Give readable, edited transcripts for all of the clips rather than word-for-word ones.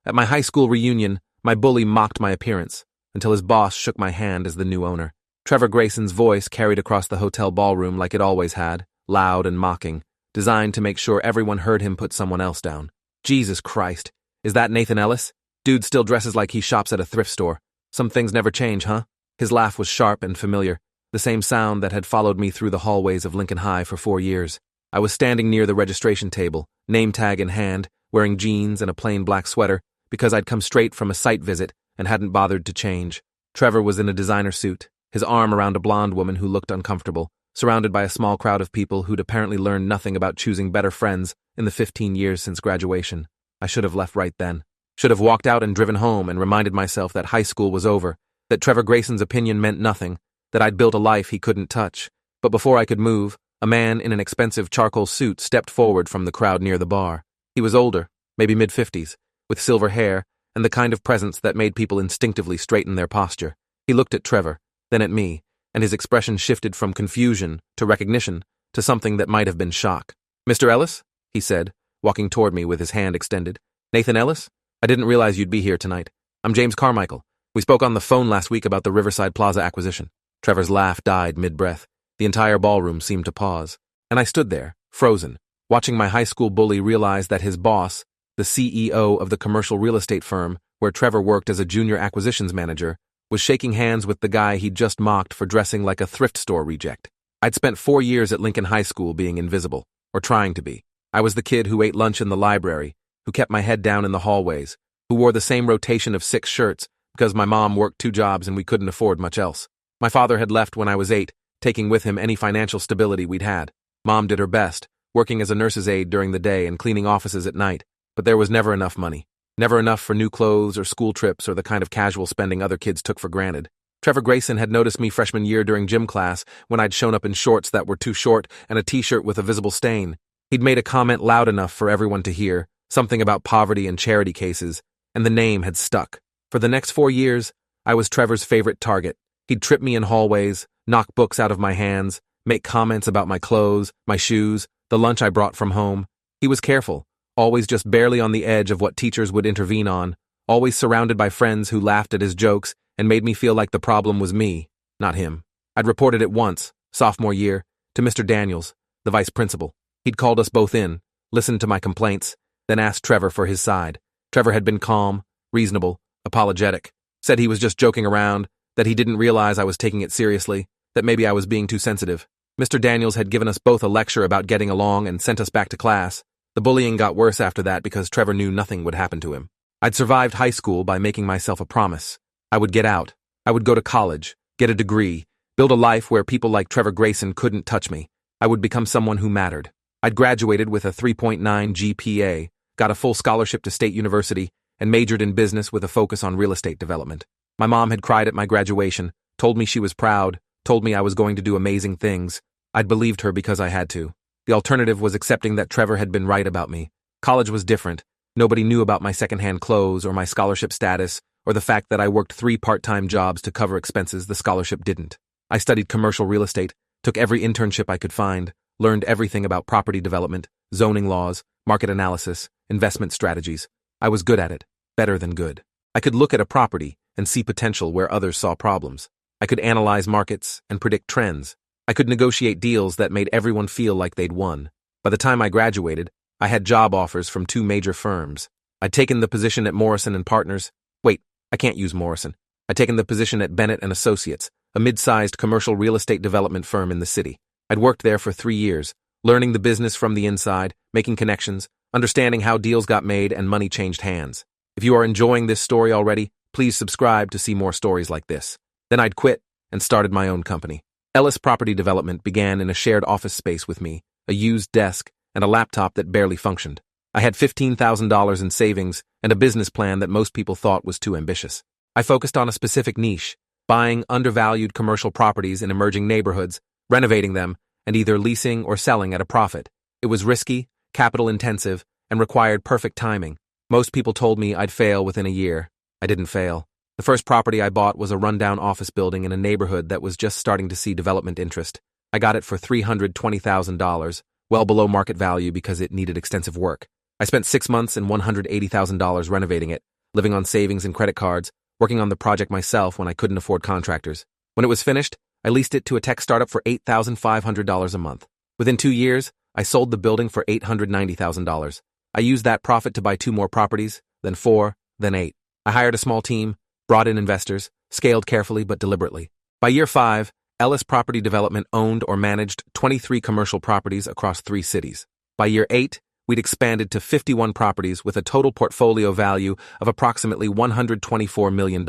At my high school reunion, my bully mocked my appearance, until his boss shook my hand as the new owner. Trevor Grayson's voice carried across the hotel ballroom like it always had, loud and mocking, designed to make sure everyone heard him put someone else down. Jesus Christ, is that Nathan Ellis? Dude still dresses like he shops at a thrift store. Some things never change, huh? His laugh was sharp and familiar, the same sound that had followed me through the hallways of Lincoln High for 4 years. I was standing near the registration table, name tag in hand, wearing jeans and a plain black sweater, because I'd come straight from a site visit and hadn't bothered to change. Trevor was in a designer suit, his arm around a blonde woman who looked uncomfortable, surrounded by a small crowd of people who'd apparently learned nothing about choosing better friends in the 15 years since graduation. I should have left right then. Should have walked out and driven home and reminded myself that high school was over, that Trevor Grayson's opinion meant nothing, that I'd built a life he couldn't touch. But before I could move, a man in an expensive charcoal suit stepped forward from the crowd near the bar. He was older, maybe mid-50s, with silver hair and the kind of presence that made people instinctively straighten their posture. He looked at Trevor, then at me, and his expression shifted from confusion to recognition to something that might have been shock. "Mr. Ellis?" he said, walking toward me with his hand extended. "Nathan Ellis? I didn't realize you'd be here tonight. I'm James Carmichael. We spoke on the phone last week about the Riverside Plaza acquisition." Trevor's laugh died mid-breath. The entire ballroom seemed to pause, and I stood there, frozen, watching my high school bully realize that his boss, the CEO of the commercial real estate firm where Trevor worked as a junior acquisitions manager, was shaking hands with the guy he'd just mocked for dressing like a thrift store reject. I'd spent 4 years at Lincoln High School being invisible, or trying to be. I was the kid who ate lunch in the library, who kept my head down in the hallways, who wore the same rotation of 6 shirts because my mom worked 2 jobs and we couldn't afford much else. My father had left when I was 8, taking with him any financial stability we'd had. Mom did her best, working as a nurse's aide during the day and cleaning offices at night, but there was never enough money. Never enough for new clothes or school trips or the kind of casual spending other kids took for granted. Trevor Grayson had noticed me freshman year during gym class when I'd shown up in shorts that were too short and a t-shirt with a visible stain. He'd made a comment loud enough for everyone to hear, something about poverty and charity cases, and the name had stuck. For the next 4 years, I was Trevor's favorite target. He'd trip me in hallways, knock books out of my hands, make comments about my clothes, my shoes, the lunch I brought from home. He was careful, always just barely on the edge of what teachers would intervene on, always surrounded by friends who laughed at his jokes and made me feel like the problem was me, not him. I'd reported it once, sophomore year, to Mr. Daniels, the vice principal. He'd called us both in, listened to my complaints, then asked Trevor for his side. Trevor had been calm, reasonable, apologetic, said he was just joking around, that he didn't realize I was taking it seriously, that maybe I was being too sensitive. Mr. Daniels had given us both a lecture about getting along and sent us back to class. The bullying got worse after that because Trevor knew nothing would happen to him. I'd survived high school by making myself a promise. I would get out. I would go to college, get a degree, build a life where people like Trevor Grayson couldn't touch me. I would become someone who mattered. I'd graduated with a 3.9 GPA, got a full scholarship to State University, and majored in business with a focus on real estate development. My mom had cried at my graduation, told me she was proud, told me I was going to do amazing things. I'd believed her because I had to. The alternative was accepting that Trevor had been right about me. College was different. Nobody knew about my secondhand clothes or my scholarship status or the fact that I worked 3 part-time jobs to cover expenses the scholarship didn't. I studied commercial real estate, took every internship I could find, learned everything about property development, zoning laws, market analysis, investment strategies. I was good at it, better than good. I could look at a property and see potential where others saw problems. I could analyze markets and predict trends. I could negotiate deals that made everyone feel like they'd won. By the time I graduated, I had job offers from 2 major firms. I'd taken the position at Morrison & Partners. Wait, I can't use Morrison. I'd taken the position at Bennett & Associates, a mid-sized commercial real estate development firm in the city. I'd worked there for 3 years, learning the business from the inside, making connections, understanding how deals got made and money changed hands. If you are enjoying this story already, please subscribe to see more stories like this. Then I'd quit and started my own company. Ellis Property Development began in a shared office space with me, a used desk, and a laptop that barely functioned. I had $15,000 in savings and a business plan that most people thought was too ambitious. I focused on a specific niche, buying undervalued commercial properties in emerging neighborhoods, renovating them, and either leasing or selling at a profit. It was risky, capital-intensive, and required perfect timing. Most people told me I'd fail within a year. I didn't fail. The first property I bought was a rundown office building in a neighborhood that was just starting to see development interest. I got it for $320,000, well below market value because it needed extensive work. I spent 6 months and $180,000 renovating it, living on savings and credit cards, working on the project myself when I couldn't afford contractors. When it was finished, I leased it to a tech startup for $8,500 a month. Within 2 years, I sold the building for $890,000. I used that profit to buy 2 more properties, then 4, then 8. I hired a small team, brought in investors, scaled carefully but deliberately. By year 5, Ellis Property Development owned or managed 23 commercial properties across 3 cities. By year 8, we'd expanded to 51 properties with a total portfolio value of approximately $124 million.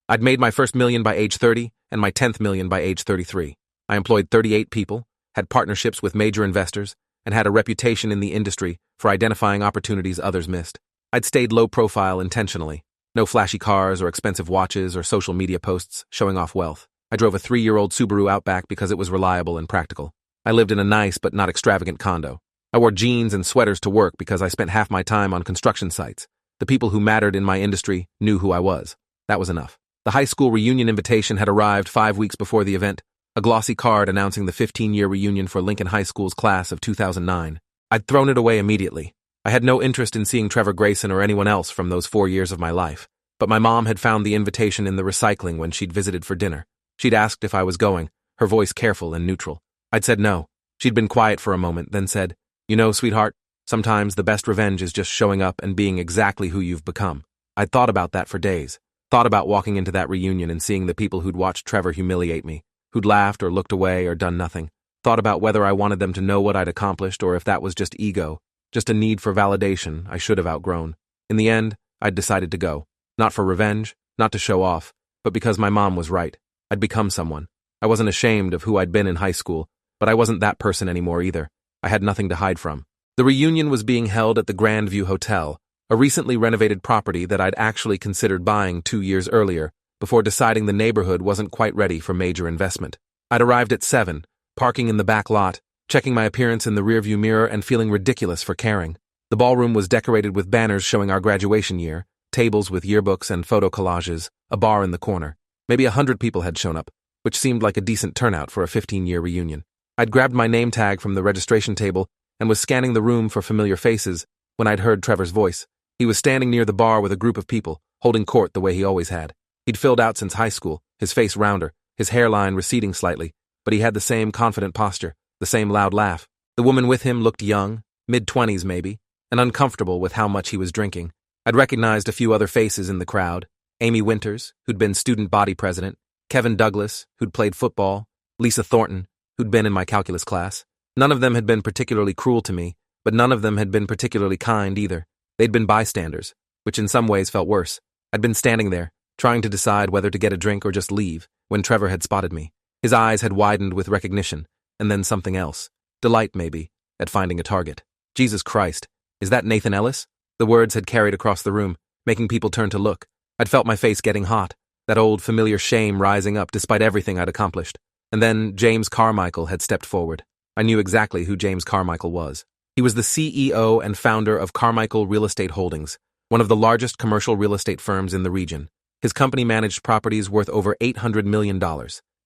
I'd made my first million by age 30 and my 10th million by age 33. I employed 38 people, had partnerships with major investors, and had a reputation in the industry for identifying opportunities others missed. I'd stayed low profile intentionally. No flashy cars or expensive watches or social media posts showing off wealth. I drove a 3-year-old Subaru Outback because it was reliable and practical. I lived in a nice but not extravagant condo. I wore jeans and sweaters to work because I spent half my time on construction sites. The people who mattered in my industry knew who I was. That was enough. The high school reunion invitation had arrived 5 weeks before the event, a glossy card announcing the 15-year reunion for Lincoln High School's class of 2009. I'd thrown it away immediately. I had no interest in seeing Trevor Grayson or anyone else from those 4 years of my life. But my mom had found the invitation in the recycling when she'd visited for dinner. She'd asked if I was going, her voice careful and neutral. I'd said no. She'd been quiet for a moment, then said, "You know, sweetheart, sometimes the best revenge is just showing up and being exactly who you've become." I'd thought about that for days. Thought about walking into that reunion and seeing the people who'd watched Trevor humiliate me, who'd laughed or looked away or done nothing. Thought about whether I wanted them to know what I'd accomplished or if that was just ego, just a need for validation I should have outgrown. In the end, I'd decided to go. Not for revenge, not to show off, but because my mom was right. I'd become someone. I wasn't ashamed of who I'd been in high school, but I wasn't that person anymore either. I had nothing to hide from. The reunion was being held at the Grandview Hotel, a recently renovated property that I'd actually considered buying 2 years earlier, before deciding the neighborhood wasn't quite ready for major investment. I'd arrived at 7, parking in the back lot, checking my appearance in the rearview mirror and feeling ridiculous for caring. The ballroom was decorated with banners showing our graduation year, tables with yearbooks and photo collages, a bar in the corner. Maybe 100 people had shown up, which seemed like a decent turnout for a 15-year reunion. I'd grabbed my name tag from the registration table and was scanning the room for familiar faces when I'd heard Trevor's voice. He was standing near the bar with a group of people, holding court the way he always had. He'd filled out since high school, his face rounder, his hairline receding slightly, but he had the same confident posture, the same loud laugh. The woman with him looked young, mid-20s maybe, and uncomfortable with how much he was drinking. I'd recognized a few other faces in the crowd. Amy Winters, who'd been student body president, Kevin Douglas, who'd played football, Lisa Thornton, who'd been in my calculus class. None of them had been particularly cruel to me, but none of them had been particularly kind either. They'd been bystanders, which in some ways felt worse. I'd been standing there, trying to decide whether to get a drink or just leave, when Trevor had spotted me. His eyes had widened with recognition, and then something else. Delight, maybe, at finding a target. Jesus Christ, is that Nathan Ellis? The words had carried across the room, making people turn to look. I'd felt my face getting hot, that old familiar shame rising up despite everything I'd accomplished. And then James Carmichael had stepped forward. I knew exactly who James Carmichael was. He was the CEO and founder of Carmichael Real Estate Holdings, one of the largest commercial real estate firms in the region. His company managed properties worth over $800 million.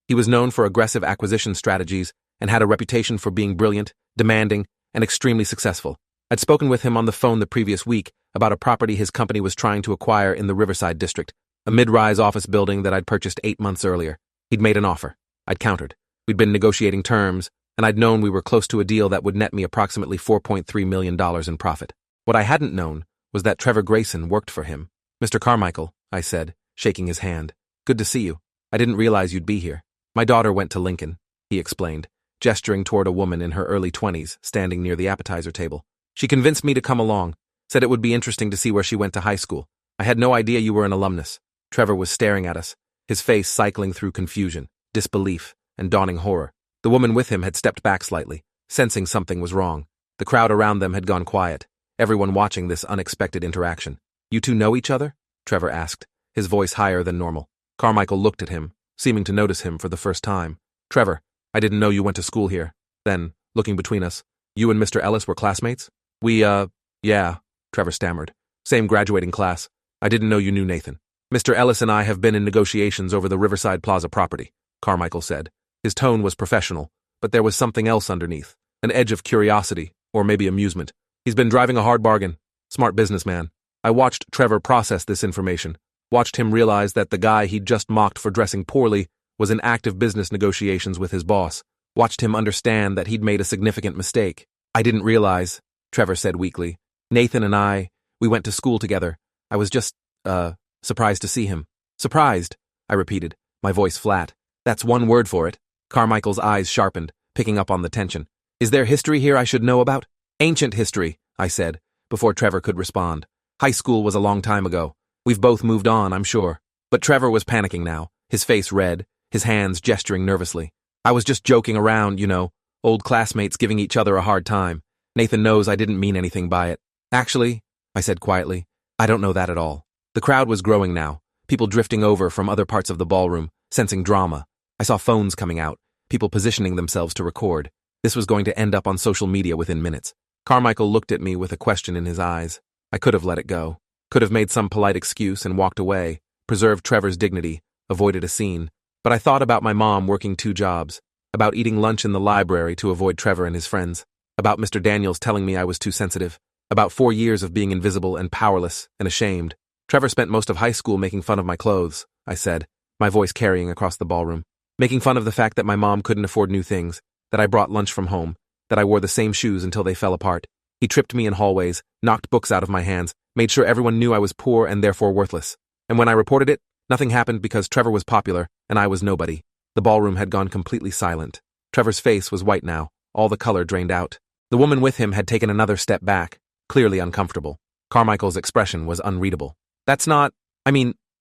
He was known for aggressive acquisition strategies and had a reputation for being brilliant, demanding, and extremely successful. I'd spoken with him on the phone the previous week about a property his company was trying to acquire in the Riverside district, a mid-rise office building that I'd purchased 8 months earlier. He'd made an offer. I'd countered. We'd been negotiating terms, and I'd known we were close to a deal that would net me approximately $4.3 million in profit. What I hadn't known was that Trevor Grayson worked for him. "Mr. Carmichael," I said, shaking his hand. "Good to see you. I didn't realize you'd be here." "My daughter went to Lincoln," he explained, gesturing toward a woman in her early 20s standing near the appetizer table. "She convinced me to come along, said it would be interesting to see where she went to high school. I had no idea you were an alumnus." Trevor was staring at us, his face cycling through confusion, disbelief, and dawning horror. The woman with him had stepped back slightly, sensing something was wrong. The crowd around them had gone quiet, everyone watching this unexpected interaction. "You two know each other?" Trevor asked, his voice higher than normal. Carmichael looked at him, seeming to notice him for the first time. "Trevor, I didn't know you went to school here." Then, looking between us, "You and Mr. Ellis were classmates?" Yeah," Trevor stammered. "Same graduating class. I didn't know you knew Nathan." "Mr. Ellis and I have been in negotiations over the Riverside Plaza property," Carmichael said. His tone was professional, but there was something else underneath, an edge of curiosity, or maybe amusement. "He's been driving a hard bargain. Smart businessman." I watched Trevor process this information, watched him realize that the guy he'd just mocked for dressing poorly was in active business negotiations with his boss, watched him understand that he'd made a significant mistake. I didn't realize, Trevor said weakly. Nathan and we went to school together. I was just, surprised to see him. Surprised, I repeated, my voice flat. That's one word for it. Carmichael's eyes sharpened, picking up on the tension. Is there history here I should know about? Ancient history, I said, before Trevor could respond. High school was a long time ago. We've both moved on, I'm sure. But Trevor was panicking now, his face red, his hands gesturing nervously. I was just joking around, old classmates giving each other a hard time. Nathan knows I didn't mean anything by it. Actually, I said quietly, I don't know that at all. The crowd was growing now, people drifting over from other parts of the ballroom, sensing drama. I saw phones coming out, people positioning themselves to record. This was going to end up on social media within minutes. Carmichael looked at me with a question in his eyes. I could have let it go, could have made some polite excuse and walked away, preserved Trevor's dignity, avoided a scene. But I thought about my mom working 2 jobs, about eating lunch in the library to avoid Trevor and his friends, about Mr. Daniels telling me I was too sensitive, about 4 years of being invisible and powerless and ashamed. Trevor spent most of high school making fun of my clothes, I said, my voice carrying across the ballroom, making fun of the fact that my mom couldn't afford new things, that I brought lunch from home, that I wore the same shoes until they fell apart. He tripped me in hallways, knocked books out of my hands, made sure everyone knew I was poor and therefore worthless. And when I reported it, nothing happened because Trevor was popular and I was nobody. The ballroom had gone completely silent. Trevor's face was white now, all the color drained out. The woman with him had taken another step back, clearly uncomfortable. Carmichael's expression was unreadable.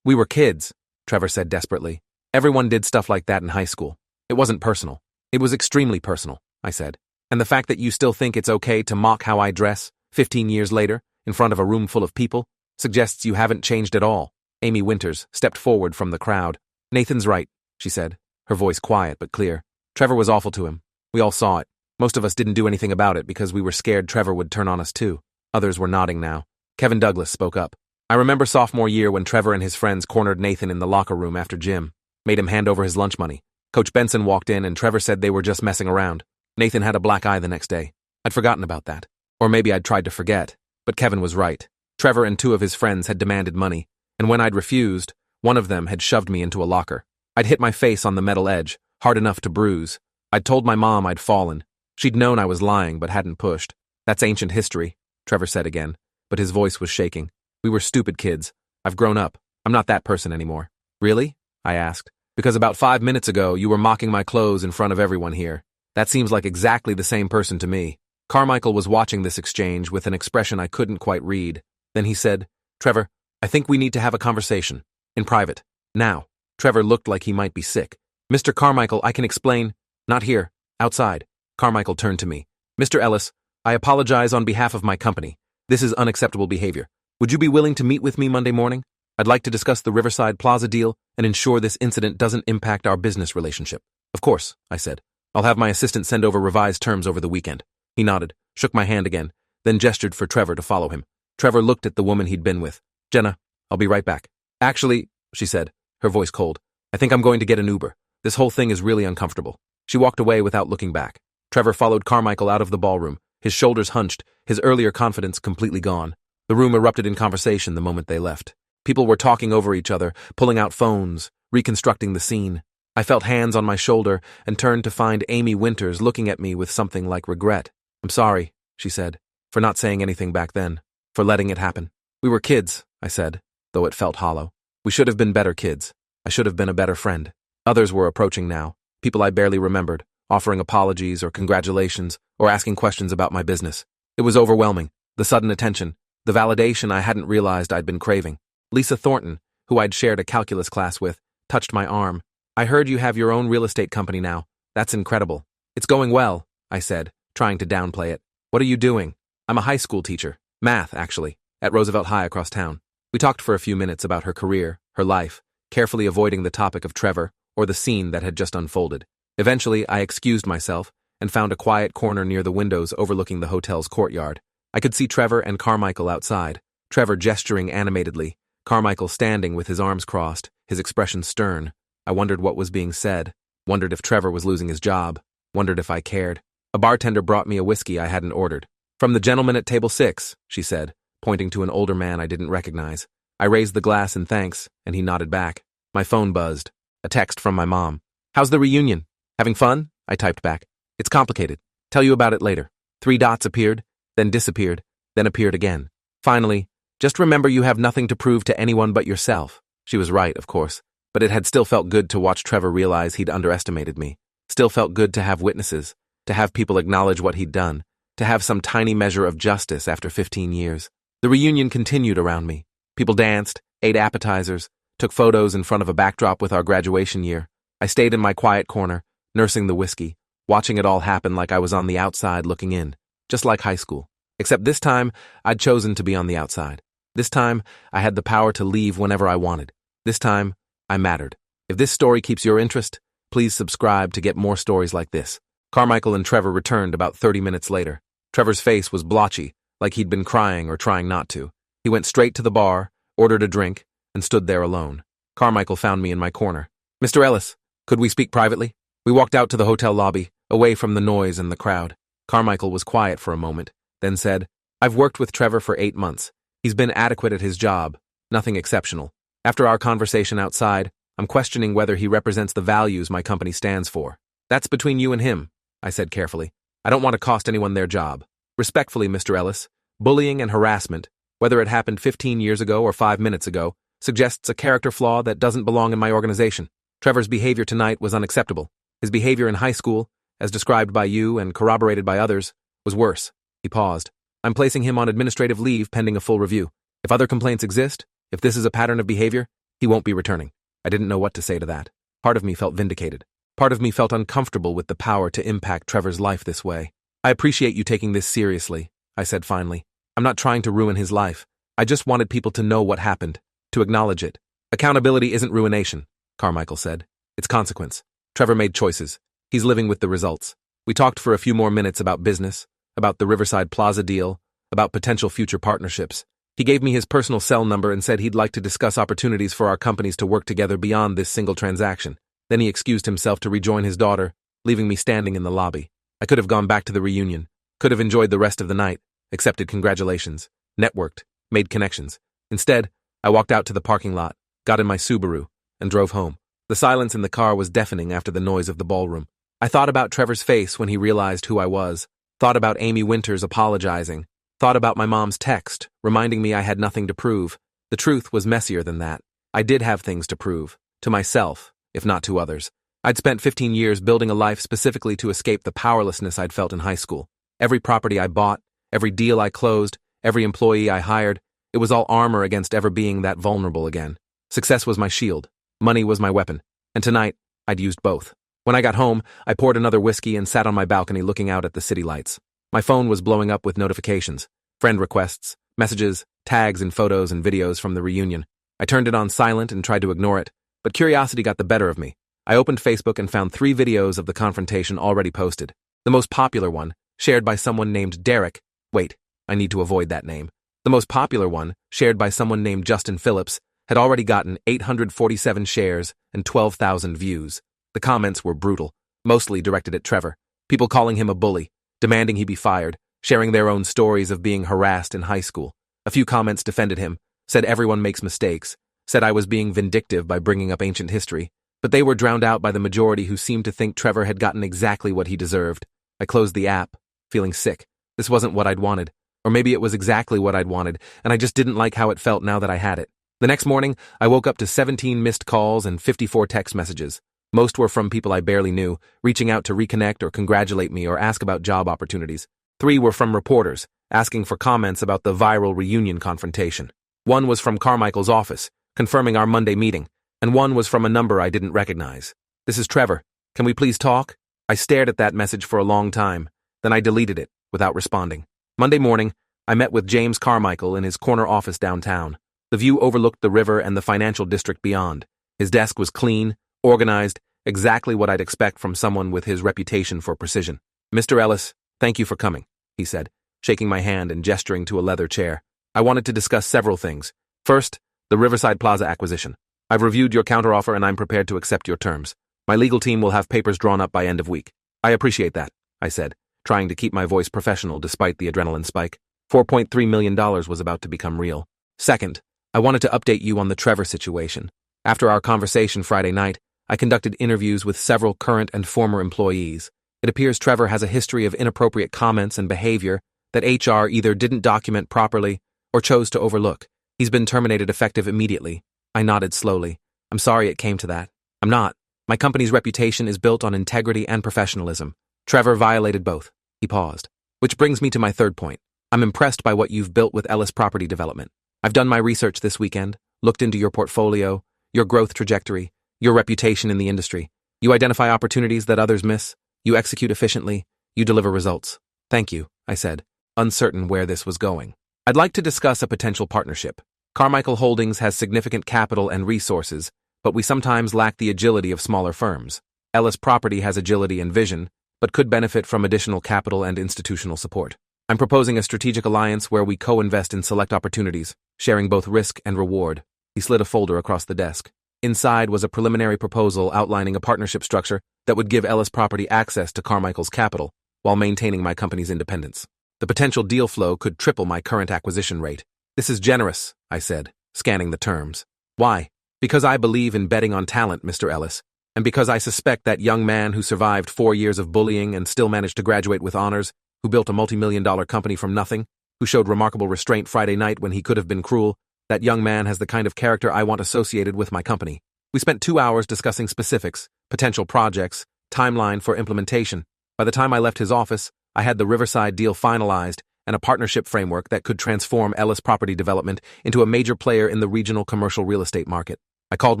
We were kids, Trevor said desperately. Everyone did stuff like that in high school. It wasn't personal. It was extremely personal, I said. And the fact that you still think it's okay to mock how I dress, 15 years later, in front of a room full of people, suggests you haven't changed at all. Amy Winters stepped forward from the crowd. Nathan's right, she said, her voice quiet but clear. Trevor was awful to him. We all saw it. Most of us didn't do anything about it because we were scared Trevor would turn on us too. Others were nodding now. Kevin Douglas spoke up. I remember sophomore year when Trevor and his friends cornered Nathan in the locker room after gym, made him hand over his lunch money. Coach Benson walked in and Trevor said they were just messing around. Nathan had a black eye the next day. I'd forgotten about that. Or maybe I'd tried to forget. But Kevin was right. Trevor and 2 of his friends had demanded money, and when I'd refused, one of them had shoved me into a locker. I'd hit my face on the metal edge, hard enough to bruise. I'd told my mom I'd fallen. She'd known I was lying but hadn't pushed. That's ancient history, Trevor said again, but his voice was shaking. We were stupid kids. I've grown up. I'm not that person anymore. Really? I asked. Because about 5 minutes ago, you were mocking my clothes in front of everyone here. That seems like exactly the same person to me. Carmichael was watching this exchange with an expression I couldn't quite read. Then he said, Trevor, I think we need to have a conversation. In private. Now. Trevor looked like he might be sick. Mr. Carmichael, I can explain. Not here. Outside. Carmichael turned to me. Mr. Ellis, I apologize on behalf of my company. This is unacceptable behavior. Would you be willing to meet with me Monday morning? I'd like to discuss the Riverside Plaza deal and ensure this incident doesn't impact our business relationship. Of course, I said. I'll have my assistant send over revised terms over the weekend. He nodded, shook my hand again, then gestured for Trevor to follow him. Trevor looked at the woman he'd been with. Jenna, I'll be right back. Actually, she said, her voice cold, I think I'm going to get an Uber. This whole thing is really uncomfortable. She walked away without looking back. Trevor followed Carmichael out of the ballroom, his shoulders hunched, his earlier confidence completely gone. The room erupted in conversation the moment they left. People were talking over each other, pulling out phones, reconstructing the scene. I felt hands on my shoulder and turned to find Amy Winters looking at me with something like regret. I'm sorry, she said, for not saying anything back then, for letting it happen. We were kids, I said, though it felt hollow. We should have been better kids. I should have been a better friend. Others were approaching now, people I barely remembered, offering apologies or congratulations or asking questions about my business. It was overwhelming, the sudden attention, the validation I hadn't realized I'd been craving. Lisa Thornton, who I'd shared a calculus class with, touched my arm. I heard you have your own real estate company now. That's incredible. It's going well, I said, trying to downplay it. What are you doing? I'm a high school teacher. Math, actually, at Roosevelt High across town. We talked for a few minutes about her career, her life, carefully avoiding the topic of Trevor or the scene that had just unfolded. Eventually, I excused myself and found a quiet corner near the windows overlooking the hotel's courtyard. I could see Trevor and Carmichael outside, Trevor gesturing animatedly, Carmichael standing with his arms crossed, his expression stern. I wondered what was being said, wondered if Trevor was losing his job, wondered if I cared. A bartender brought me a whiskey I hadn't ordered. From the gentleman at table 6, she said, pointing to an older man I didn't recognize. I raised the glass in thanks, and he nodded back. My phone buzzed. A text from my mom. "How's the reunion? Having fun?" I typed back. "It's complicated. Tell you about it later." 3 dots appeared, then disappeared, then appeared again. Finally, "Just remember you have nothing to prove to anyone but yourself." She was right, of course, but it had still felt good to watch Trevor realize he'd underestimated me. Still felt good to have witnesses, to have people acknowledge what he'd done, to have some tiny measure of justice after 15 years. The reunion continued around me. People danced, ate appetizers, took photos in front of a backdrop with our graduation year. I stayed in my quiet corner, nursing the whiskey, watching it all happen like I was on the outside looking in, just like high school. Except this time, I'd chosen to be on the outside. This time, I had the power to leave whenever I wanted. This time, I mattered. If this story keeps your interest, please subscribe to get more stories like this. Carmichael and Trevor returned about 30 minutes later. Trevor's face was blotchy, like he'd been crying or trying not to. He went straight to the bar, ordered a drink, and stood there alone. Carmichael found me in my corner. "Mr. Ellis, could we speak privately?" We walked out to the hotel lobby, away from the noise and the crowd. Carmichael was quiet for a moment, then said, "I've worked with Trevor for 8 months. He's been adequate at his job, nothing exceptional. After our conversation outside, I'm questioning whether he represents the values my company stands for." "That's between you and him," I said carefully. "I don't want to cost anyone their job. Respectfully, Mr. Ellis, bullying and harassment, whether it happened 15 years ago or 5 minutes ago, suggests a character flaw that doesn't belong in my organization. Trevor's behavior tonight was unacceptable. His behavior in high school, as described by you and corroborated by others, was worse." He paused. "I'm placing him on administrative leave pending a full review. If other complaints exist, if this is a pattern of behavior, he won't be returning." I didn't know what to say to that. Part of me felt vindicated. Part of me felt uncomfortable with the power to impact Trevor's life this way. "I appreciate you taking this seriously," I said finally. "I'm not trying to ruin his life. I just wanted people to know what happened, to acknowledge it." "Accountability isn't ruination," Carmichael said. "It's consequence. Trevor made choices. He's living with the results." We talked for a few more minutes about business, about the Riverside Plaza deal, about potential future partnerships. He gave me his personal cell number and said he'd like to discuss opportunities for our companies to work together beyond this single transaction. Then he excused himself to rejoin his daughter, leaving me standing in the lobby. I could have gone back to the reunion, could have enjoyed the rest of the night, accepted congratulations, networked, made connections. Instead, I walked out to the parking lot, got in my Subaru, and drove home. The silence in the car was deafening after the noise of the ballroom. I thought about Trevor's face when he realized who I was, thought about Amy Winters apologizing, thought about my mom's text, reminding me I had nothing to prove. The truth was messier than that. I did have things to prove, to myself, if not to others. I'd spent 15 years building a life specifically to escape the powerlessness I'd felt in high school. Every property I bought, every deal I closed, every employee I hired, it was all armor against ever being that vulnerable again. Success was my shield. Money was my weapon. And tonight, I'd used both. When I got home, I poured another whiskey and sat on my balcony looking out at the city lights. My phone was blowing up with notifications, friend requests, messages, tags and photos and videos from the reunion. I turned it on silent and tried to ignore it, but curiosity got the better of me. I opened Facebook and found 3 videos of the confrontation already posted. The most popular one, shared by someone named Derek. Wait, I need to avoid that name. The most popular one, shared by someone named Justin Phillips, had already gotten 847 shares and 12,000 views. The comments were brutal, mostly directed at Trevor. People calling him a bully, demanding he be fired, sharing their own stories of being harassed in high school. A few comments defended him, said everyone makes mistakes, said I was being vindictive by bringing up ancient history, but they were drowned out by the majority who seemed to think Trevor had gotten exactly what he deserved. I closed the app, feeling sick. This wasn't what I'd wanted. Or maybe it was exactly what I'd wanted, and I just didn't like how it felt now that I had it. The next morning, I woke up to 17 missed calls and 54 text messages. Most were from people I barely knew, reaching out to reconnect or congratulate me or ask about job opportunities. 3 were from reporters, asking for comments about the viral reunion confrontation. 1 was from Carmichael's office, confirming our Monday meeting, and 1 was from a number I didn't recognize. "This is Trevor. Can we please talk?" I stared at that message for a long time, then I deleted it, without responding. Monday morning, I met with James Carmichael in his corner office downtown. The view overlooked the river and the financial district beyond. His desk was clean, organized, exactly what I'd expect from someone with his reputation for precision. "Mr. Ellis, thank you for coming," he said, shaking my hand and gesturing to a leather chair. "I wanted to discuss several things. First, the Riverside Plaza acquisition. I've reviewed your counteroffer and I'm prepared to accept your terms. My legal team will have papers drawn up by end of week." "I appreciate that," I said, trying to keep my voice professional despite the adrenaline spike. $4.3 million was about to become real. Second, I wanted to update you on the Trevor situation. After our conversation Friday night, I conducted interviews with several current and former employees. It appears Trevor has a history of inappropriate comments and behavior that HR either didn't document properly or chose to overlook. He's been terminated effective immediately. I nodded slowly. I'm sorry it came to that. I'm not. My company's reputation is built on integrity and professionalism. Trevor violated both. He paused. Which brings me to my third point. I'm impressed by what you've built with Ellis Property Development. I've done my research this weekend, looked into your portfolio, your growth trajectory, your reputation in the industry. You identify opportunities that others miss. You execute efficiently. You deliver results. Thank you, I said, uncertain where this was going. I'd like to discuss a potential partnership. Carmichael Holdings has significant capital and resources, but we sometimes lack the agility of smaller firms. Ellis Property has agility and vision, but could benefit from additional capital and institutional support. I'm proposing a strategic alliance where we co-invest in select opportunities, sharing both risk and reward. He slid a folder across the desk. Inside was a preliminary proposal outlining a partnership structure that would give Ellis Property access to Carmichael's capital while maintaining my company's independence. The potential deal flow could triple my current acquisition rate. This is generous, I said, scanning the terms. Why? Because I believe in betting on talent, Mr. Ellis, and because I suspect that young man who survived 4 years of bullying and still managed to graduate with honors, who built a multi-million-dollar company from nothing, who showed remarkable restraint Friday night when he could have been cruel, that young man has the kind of character I want associated with my company. We spent 2 hours discussing specifics, potential projects, timeline for implementation. By the time I left his office, I had the Riverside deal finalized and a partnership framework that could transform Ellis Property Development into a major player in the regional commercial real estate market. I called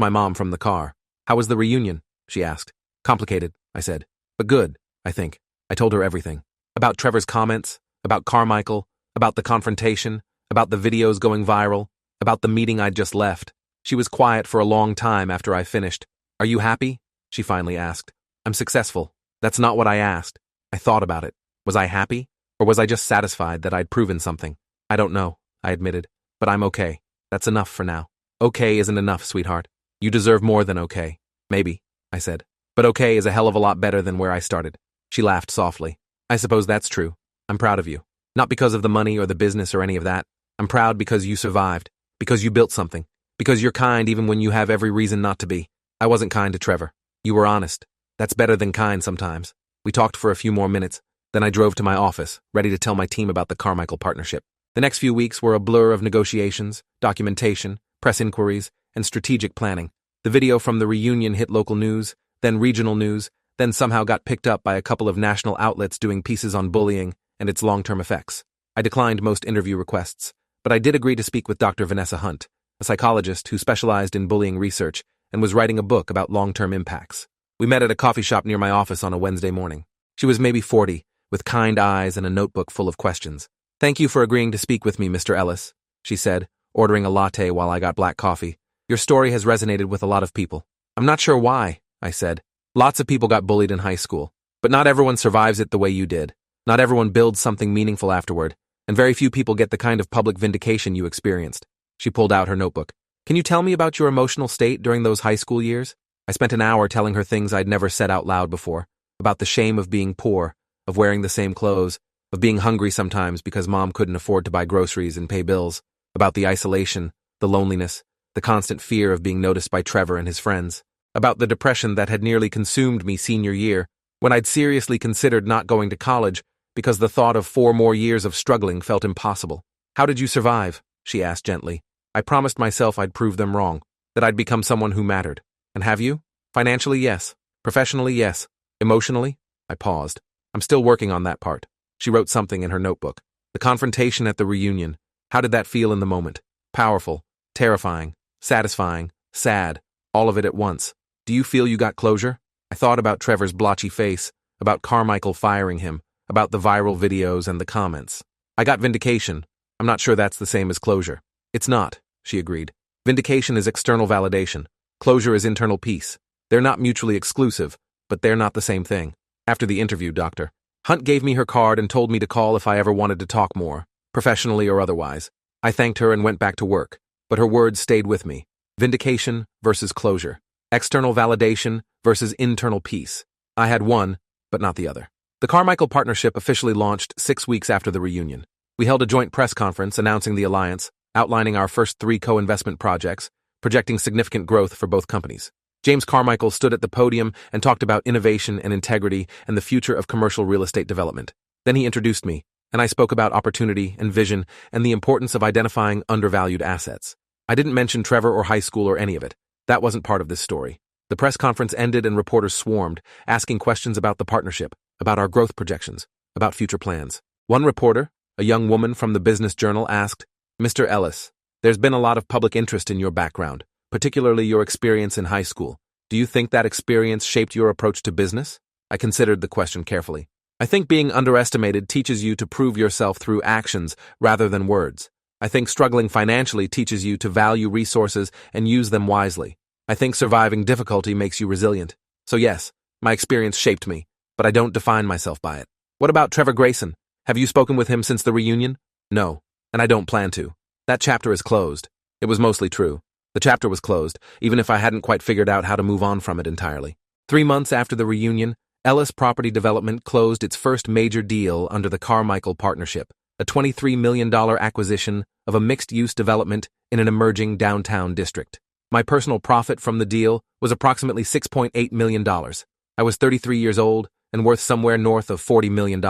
my mom from the car. How was the reunion? She asked. Complicated, I said. But good, I think. I told her everything. About Trevor's comments, about Carmichael, about the confrontation, about the videos going viral, about the meeting I'd just left. She was quiet for a long time after I finished. Are you happy? She finally asked. I'm successful. That's not what I asked. I thought about it. Was I happy? Or was I just satisfied that I'd proven something? I don't know, I admitted. But I'm okay. That's enough for now. Okay isn't enough, sweetheart. You deserve more than okay. Maybe, I said. But okay is a hell of a lot better than where I started. She laughed softly. I suppose that's true. I'm proud of you. Not because of the money or the business or any of that. I'm proud because you survived. Because you built something. Because you're kind even when you have every reason not to be. I wasn't kind to Trevor. You were honest. That's better than kind sometimes. We talked for a few more minutes. Then I drove to my office, ready to tell my team about the Carmichael partnership. The next few weeks were a blur of negotiations, documentation, press inquiries, and strategic planning. The video from the reunion hit local news, then regional news, then somehow got picked up by a couple of national outlets doing pieces on bullying and its long-term effects. I declined most interview requests, but I did agree to speak with Dr. Vanessa Hunt, a psychologist who specialized in bullying research and was writing a book about long-term impacts. We met at a coffee shop near my office on a Wednesday morning. She was maybe 40, with kind eyes and a notebook full of questions. Thank you for agreeing to speak with me, Mr. Ellis, she said, ordering a latte while I got black coffee. Your story has resonated with a lot of people. I'm not sure why, I said. Lots of people got bullied in high school, but not everyone survives it the way you did. Not everyone builds something meaningful afterward, and very few people get the kind of public vindication you experienced. She pulled out her notebook. Can you tell me about your emotional state during those high school years? I spent an hour telling her things I'd never said out loud before, about the shame of being poor, of wearing the same clothes, of being hungry sometimes because mom couldn't afford to buy groceries and pay bills, about the isolation, the loneliness, the constant fear of being noticed by Trevor and his friends, about the depression that had nearly consumed me senior year, when I'd seriously considered not going to college because the thought of 4 more years of struggling felt impossible. How did you survive? She asked gently. I promised myself I'd prove them wrong, that I'd become someone who mattered. And have you? Financially, yes. Professionally, yes. Emotionally? I paused. I'm still working on that part. She wrote something in her notebook. The confrontation at the reunion. How did that feel in the moment? Powerful, terrifying, satisfying, sad, all of it at once. Do you feel you got closure? I thought about Trevor's blotchy face, about Carmichael firing him, about the viral videos and the comments. I got vindication. I'm not sure that's the same as closure. It's not, she agreed. Vindication is external validation. Closure is internal peace. They're not mutually exclusive, but they're not the same thing. After the interview, Dr. Hunt gave me her card and told me to call if I ever wanted to talk more, professionally or otherwise. I thanked her and went back to work, but her words stayed with me. Vindication versus closure. External validation versus internal peace. I had one, but not the other. The Carmichael partnership officially launched 6 weeks after the reunion. We held a joint press conference announcing the alliance, outlining our first 3 co-investment projects, projecting significant growth for both companies. James Carmichael stood at the podium and talked about innovation and integrity and the future of commercial real estate development. Then he introduced me, and I spoke about opportunity and vision and the importance of identifying undervalued assets. I didn't mention Trevor or high school or any of it. That wasn't part of this story. The press conference ended and reporters swarmed, asking questions about the partnership, about our growth projections, about future plans. One reporter, a young woman from the Business Journal, asked, "Mr. Ellis, there's been a lot of public interest in your background, particularly your experience in high school. Do you think that experience shaped your approach to business?" I considered the question carefully. I think being underestimated teaches you to prove yourself through actions rather than words. I think struggling financially teaches you to value resources and use them wisely. I think surviving difficulty makes you resilient. So yes, my experience shaped me, but I don't define myself by it. What about Trevor Grayson? Have you spoken with him since the reunion? No, and I don't plan to. That chapter is closed. It was mostly true. The chapter was closed, even if I hadn't quite figured out how to move on from it entirely. 3 months after the reunion, Ellis Property Development closed its first major deal under the Carmichael Partnership, a $23 million acquisition of a mixed-use development in an emerging downtown district. My personal profit from the deal was approximately $6.8 million. I was 33 years old and worth somewhere north of $40 million.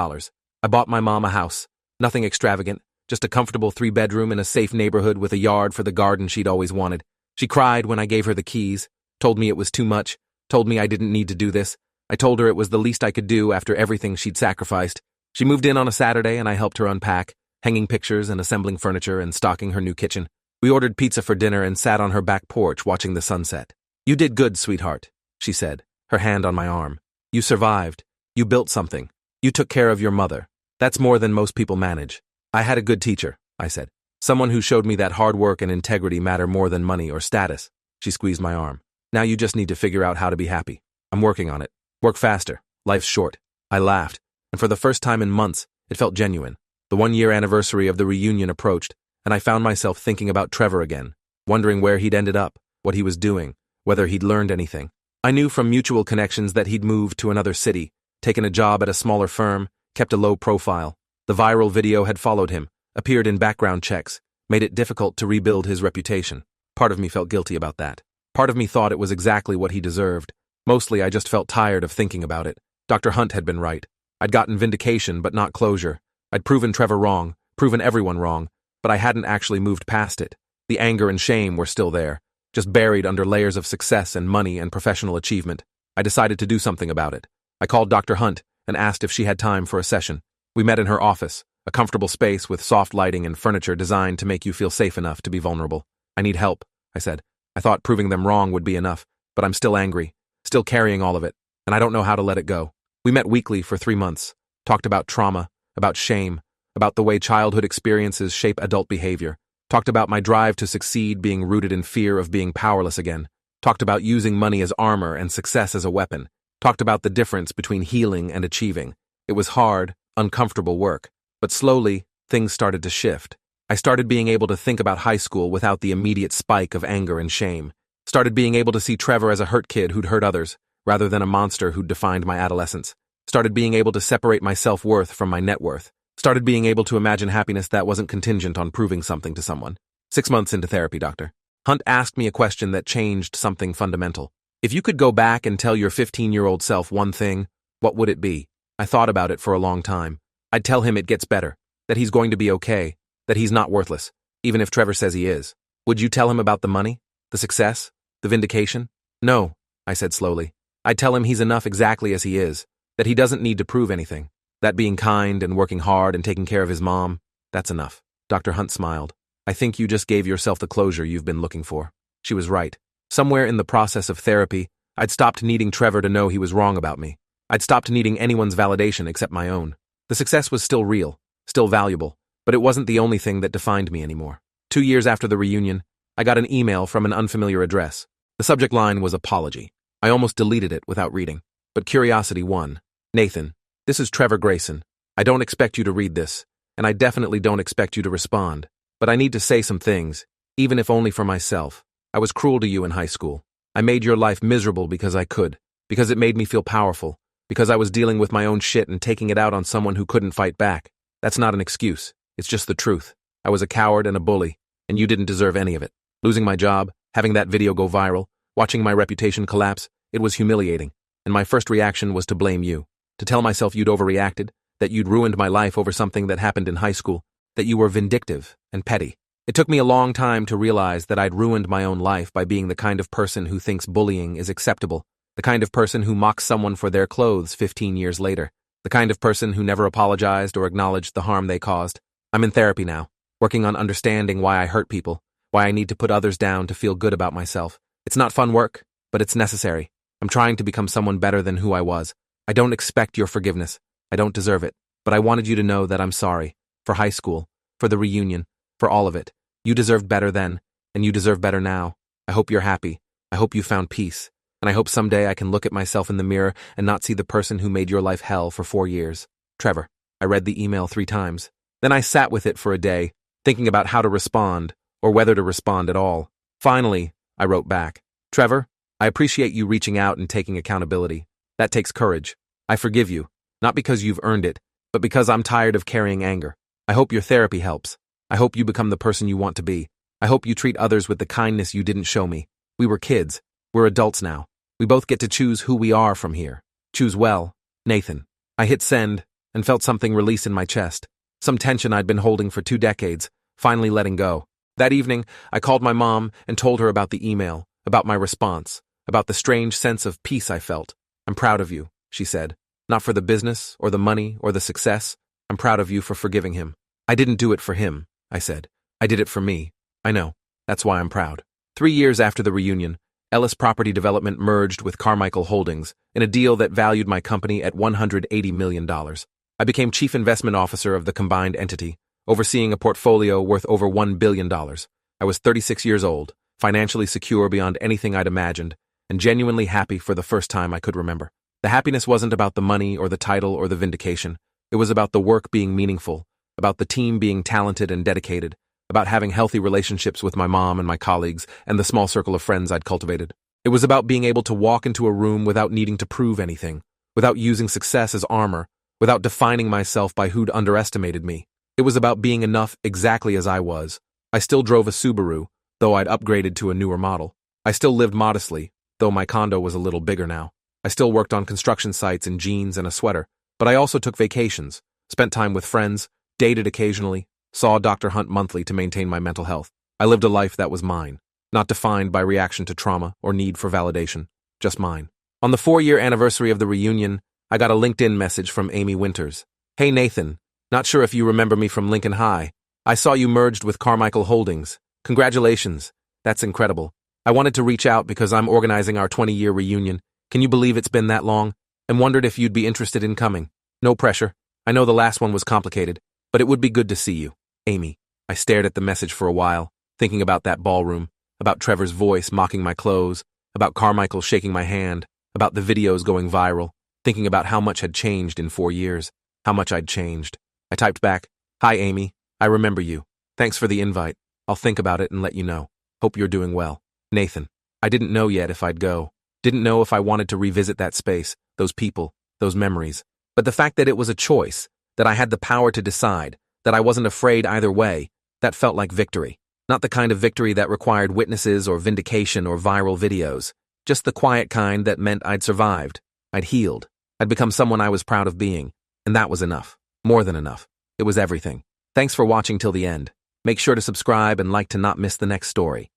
I bought my mom a house. Nothing extravagant, just a comfortable 3-bedroom in a safe neighborhood with a yard for the garden she'd always wanted. She cried when I gave her the keys, told me it was too much, told me I didn't need to do this. I told her it was the least I could do after everything she'd sacrificed. She moved in on a Saturday and I helped her unpack, hanging pictures and assembling furniture and stocking her new kitchen. We ordered pizza for dinner and sat on her back porch watching the sunset. "You did good, sweetheart," she said, her hand on my arm. "You survived. You built something. You took care of your mother. That's more than most people manage." "I had a good teacher," I said. "Someone who showed me that hard work and integrity matter more than money or status." She squeezed my arm. "Now you just need to figure out how to be happy. I'm working on it. Work faster. Life's short." I laughed, and for the first time in months, it felt genuine. The 1-year anniversary of the reunion approached, and I found myself thinking about Trevor again, wondering where he'd ended up, what he was doing, whether he'd learned anything. I knew from mutual connections that he'd moved to another city, taken a job at a smaller firm, kept a low profile. The viral video had followed him, appeared in background checks, made it difficult to rebuild his reputation. Part of me felt guilty about that. Part of me thought it was exactly what he deserved. Mostly, I just felt tired of thinking about it. Dr. Hunt had been right. I'd gotten vindication, but not closure. I'd proven Trevor wrong, proven everyone wrong, but I hadn't actually moved past it. The anger and shame were still there, just buried under layers of success and money and professional achievement. I decided to do something about it. I called Dr. Hunt and asked if she had time for a session. We met in her office, a comfortable space with soft lighting and furniture designed to make you feel safe enough to be vulnerable. "I need help," I said. I thought proving them wrong would be enough, but I'm still angry, still carrying all of it, and I don't know how to let it go. We met weekly for 3 months, talked about trauma, about shame, about the way childhood experiences shape adult behavior, talked about my drive to succeed being rooted in fear of being powerless again, talked about using money as armor and success as a weapon, talked about the difference between healing and achieving. It was hard, uncomfortable work, but slowly, things started to shift. I started being able to think about high school without the immediate spike of anger and shame. Started being able to see Trevor as a hurt kid who'd hurt others, rather than a monster who'd defined my adolescence. Started being able to separate my self-worth from my net worth. Started being able to imagine happiness that wasn't contingent on proving something to someone. 6 months into therapy, Dr. Hunt asked me a question that changed something fundamental. If you could go back and tell your 15-year-old self one thing, what would it be? I thought about it for a long time. I'd tell him it gets better, that he's going to be okay, that he's not worthless, even if Trevor says he is. Would you tell him about the money, the success, the vindication? No, I said slowly. I'd tell him he's enough exactly as he is, that he doesn't need to prove anything, that being kind and working hard and taking care of his mom, that's enough. Dr. Hunt smiled. I think you just gave yourself the closure you've been looking for. She was right. Somewhere in the process of therapy, I'd stopped needing Trevor to know he was wrong about me. I'd stopped needing anyone's validation except my own. The success was still real, still valuable, but it wasn't the only thing that defined me anymore. 2 years after the reunion, I got an email from an unfamiliar address. The subject line was apology. I almost deleted it without reading, but curiosity won. Nathan, this is Trevor Grayson. I don't expect you to read this, and I definitely don't expect you to respond, but I need to say some things, even if only for myself. I was cruel to you in high school. I made your life miserable because I could, because it made me feel powerful, because I was dealing with my own shit and taking it out on someone who couldn't fight back. That's not an excuse. It's just the truth. I was a coward and a bully, and you didn't deserve any of it. Losing my job, having that video go viral, watching my reputation collapse, it was humiliating. And my first reaction was to blame you, to tell myself you'd overreacted, that you'd ruined my life over something that happened in high school, that you were vindictive and petty. It took me a long time to realize that I'd ruined my own life by being the kind of person who thinks bullying is acceptable, the kind of person who mocks someone for their clothes 15 years later, the kind of person who never apologized or acknowledged the harm they caused. I'm in therapy now, working on understanding why I hurt people, why I need to put others down to feel good about myself. It's not fun work, but it's necessary. I'm trying to become someone better than who I was. I don't expect your forgiveness. I don't deserve it, but I wanted you to know that I'm sorry. For high school, for the reunion, for all of it. You deserved better then, and you deserve better now. I hope you're happy. I hope you found peace. And I hope someday I can look at myself in the mirror and not see the person who made your life hell for 4 years. Trevor. I read the email 3 times. Then I sat with it for a day, thinking about how to respond, or whether to respond at all. Finally, I wrote back. Trevor, I appreciate you reaching out and taking accountability. That takes courage. I forgive you, not because you've earned it, but because I'm tired of carrying anger. I hope your therapy helps. I hope you become the person you want to be. I hope you treat others with the kindness you didn't show me. We were kids. We're adults now. We both get to choose who we are from here. Choose well. Nathan. I hit send and felt something release in my chest. Some tension I'd been holding for 2 decades, finally letting go. That evening, I called my mom and told her about the email, about my response, about the strange sense of peace I felt. I'm proud of you, she said. Not for the business or the money or the success. I'm proud of you for forgiving him. I didn't do it for him, I said. I did it for me. I know. That's why I'm proud. 3 years after the reunion, Ellis Property Development merged with Carmichael Holdings in a deal that valued my company at $180 million. I became chief investment officer of the combined entity, overseeing a portfolio worth over $1 billion. I was 36 years old, financially secure beyond anything I'd imagined, and genuinely happy for the first time I could remember. The happiness wasn't about the money or the title or the vindication. It was about the work being meaningful, about the team being talented and dedicated, about having healthy relationships with my mom and my colleagues and the small circle of friends I'd cultivated. It was about being able to walk into a room without needing to prove anything, without using success as armor, without defining myself by who'd underestimated me. It was about being enough exactly as I was. I still drove a Subaru, though I'd upgraded to a newer model. I still lived modestly, though my condo was a little bigger now. I still worked on construction sites in jeans and a sweater, but I also took vacations, spent time with friends, dated occasionally, saw Dr. Hunt monthly to maintain my mental health. I lived a life that was mine, not defined by reaction to trauma or need for validation, just mine. On the 4-year anniversary of the reunion, I got a LinkedIn message from Amy Winters. Hey Nathan, not sure if you remember me from Lincoln High. I saw you merged with Carmichael Holdings. Congratulations. That's incredible. I wanted to reach out because I'm organizing our 20-year reunion. Can you believe it's been that long? And wondered if you'd be interested in coming. No pressure. I know the last one was complicated, but it would be good to see you. Amy. I stared at the message for a while, thinking about that ballroom, about Trevor's voice mocking my clothes, about Carmichael shaking my hand, about the videos going viral, thinking about how much had changed in 4 years, how much I'd changed. I typed back, Hi Amy, I remember you. Thanks for the invite. I'll think about it and let you know. Hope you're doing well. Nathan. I didn't know yet if I'd go. Didn't know if I wanted to revisit that space, those people, those memories. But the fact that it was a choice, that I had the power to decide, that I wasn't afraid either way, that felt like victory. Not the kind of victory that required witnesses or vindication or viral videos. Just the quiet kind that meant I'd survived. I'd healed. I'd become someone I was proud of being. And that was enough. More than enough. It was everything. Thanks for watching till the end. Make sure to subscribe and like to not miss the next story.